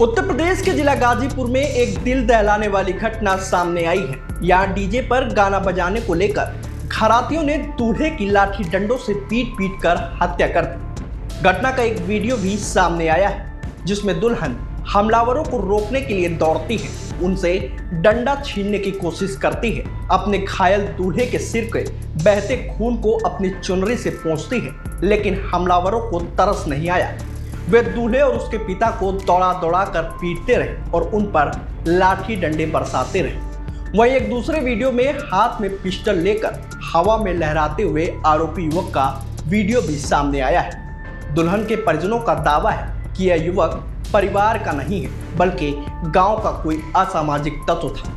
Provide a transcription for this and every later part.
उत्तर प्रदेश के जिला गाजीपुर में एक दिल दहलाने वाली घटना सामने आई है। यहाँ डीजे पर गाना बजाने को लेकर घरातियों ने दूल्हे की लाठी डंडों से पीट पीट कर हत्या कर दी। घटना का एक वीडियो भी सामने आया है जिसमें दुल्हन हमलावरों को रोकने के लिए दौड़ती है, उनसे डंडा छीनने की कोशिश करती है, अपने घायल दूल्हे के सिर के बहते खून को अपनी चुनरी से पोंछती है, लेकिन हमलावरों को तरस नहीं आया। वे दूल्हे और उसके पिता को दौड़ा दौड़ा कर पीटते रहे और उन पर लाठी डंडे बरसाते रहे। वहीं एक दूसरे वीडियो में हाथ में पिस्टल लेकर हवा में लहराते हुए आरोपी युवक का वीडियो भी सामने आया है। दुल्हन के परिजनों का दावा है कि यह युवक परिवार का नहीं है बल्कि गांव का कोई असामाजिक तत्व था।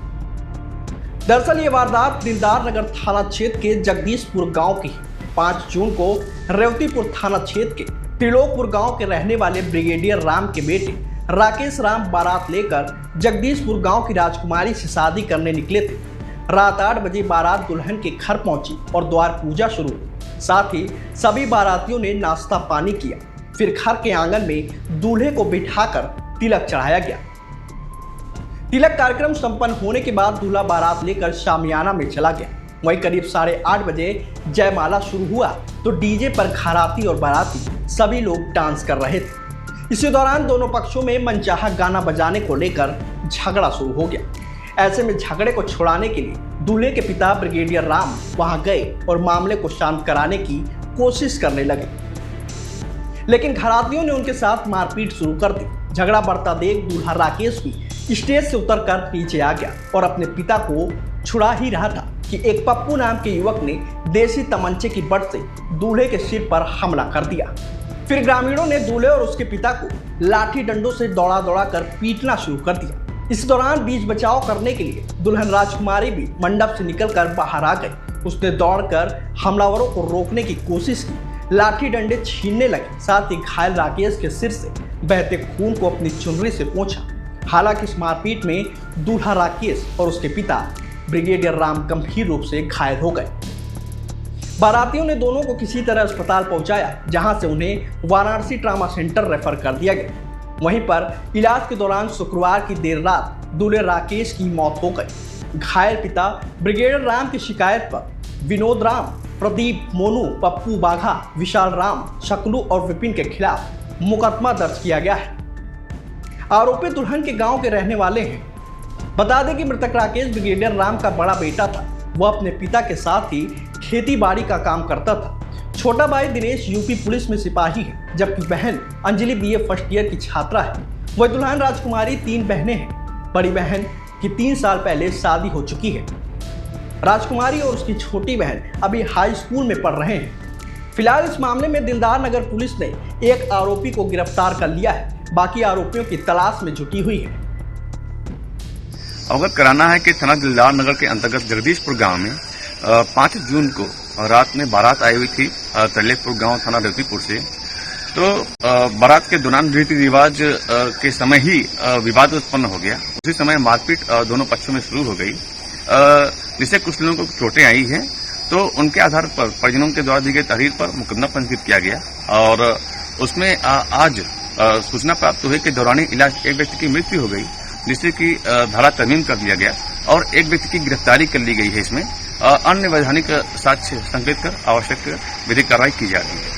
दरअसल ये वारदात दिलदार नगर थाना क्षेत्र के जगदीशपुर गांव की है। 5 जून को रेवतीपुर थाना क्षेत्र के त्रिलोकपुर गांव के रहने वाले ब्रिगेडियर राम के बेटे राकेश राम बारात लेकर जगदीशपुर गांव की राजकुमारी से शादी करने निकले थे। रात 8 बजे बारात दुल्हन के घर पहुंची और द्वार पूजा शुरू हुई। साथ ही सभी बारातियों ने नाश्ता पानी किया। फिर घर के आंगन में दूल्हे को बिठाकर तिलक चढ़ाया गया। तिलक कार्यक्रम संपन्न होने के बाद दूल्हा बारात लेकर शामियाना में चला गया। वहीं करीब 8:30 बजे जयमाला शुरू हुआ तो डीजे पर घराती और बाराती सभी लोग डांस कर रहे थे। इसी दौरान दोनों पक्षों में मनचाहा गाना बजाने को लेकर झगड़ा शुरू हो गया। ऐसे में झगड़े को छुड़ाने के लिए दूल्हे के पिता ब्रिगेडियर राम वहां गए और मामले को शांत कराने की कोशिश करने लगे, लेकिन घरातियों ने उनके साथ मारपीट शुरू कर दी। झगड़ा बढ़ता देख दूल्हा राकेश भी स्टेज से उतरकर नीचे आ गया और अपने पिता को छुड़ा ही रहा था कि एक पप्पू नाम के युवक ने देसी तमंचे की बट से दूल्हे के सिर पर हमला कर दिया। फिर ग्रामीणों ने दूल्हे और उसके पिता को लाठी डंडों से दौड़ा दौड़ा कर पीटना शुरू कर दिया। इस दौरान बीच बचाव करने के लिए दुल्हन राजकुमारी भी मंडप से निकलकर बाहर आ गई। उसने दौड़कर हमलावरों को रोकने की कोशिश की, लाठी डंडे छीनने लगे, साथ ही घायल राकेश के सिर से बहते खून को अपनी चुनरी से पोंछा। हालांकि इस मारपीट में दूल्हा राकेश और उसके पिता ब्रिगेडियर राम गंभीर रूप से घायल हो गए। बारातियों ने दोनों को किसी तरह अस्पताल पहुंचाया, जहां से उन्हें वाराणसी ट्रामा सेंटर रेफर कर दिया गया। वहीं पर इलाज के दौरान शुक्रवार की देर रात दूल्हे राकेश की मौत हो गई। घायल पिता ब्रिगेडियर राम की शिकायत पर विनोद राम, प्रदीप, मोनू, पप्पू बाघा, विशाल राम, शकलू और विपिन के खिलाफ मुकदमा दर्ज किया गया है। आरोपी दुल्हन के गांव के रहने वाले हैं। बता दें कि मृतक राकेश ब्रिगेडियर राम का बड़ा बेटा था। वह अपने पिता के साथ ही खेती बाड़ी का काम करता था। छोटा भाई दिनेश यूपी पुलिस में सिपाही है, जबकि बहन अंजलि BA फर्स्ट ईयर की छात्रा है। वह दुल्हन राजकुमारी 3 बहनें हैं। बड़ी बहन की 3 साल पहले शादी हो चुकी है। राजकुमारी और उसकी छोटी बहन अभी हाई स्कूल में पढ़ रहे हैं। फिलहाल इस मामले में दिलदार नगर पुलिस ने एक आरोपी को गिरफ्तार कर लिया है। बाकी आरोपियों की तलाश में जुटी हुई है। अवगत कराना है कि थाना दिलदार नगर के अंतर्गत जगदीशपुर गांव में 5 जून को रात में बारात आई हुई थी त्रिलोकपुर गांव थाना रेवतीपुर से। तो बारात के दौरान रीति रिवाज के समय ही विवाद उत्पन्न हो गया। उसी समय मारपीट दोनों पक्षों में शुरू हो गई, जिससे कुछ लोगों को चोटें आई हैं। तो उनके आधार पर परिजनों के द्वारा दी गई तहरीर पर मुकदमा पंजीकृत किया गया और उसमें आज सूचना प्राप्त हुई कि दौरानी इलाज एक व्यक्ति की मृत्यु हो गई, जिससे कि धारा तरमीम कर दिया गया और एक व्यक्ति की गिरफ्तारी कर ली गई है। इसमें अन्य वैधानिक साक्ष्य संकलित कर आवश्यक विधिक कार्रवाई की जा रही है।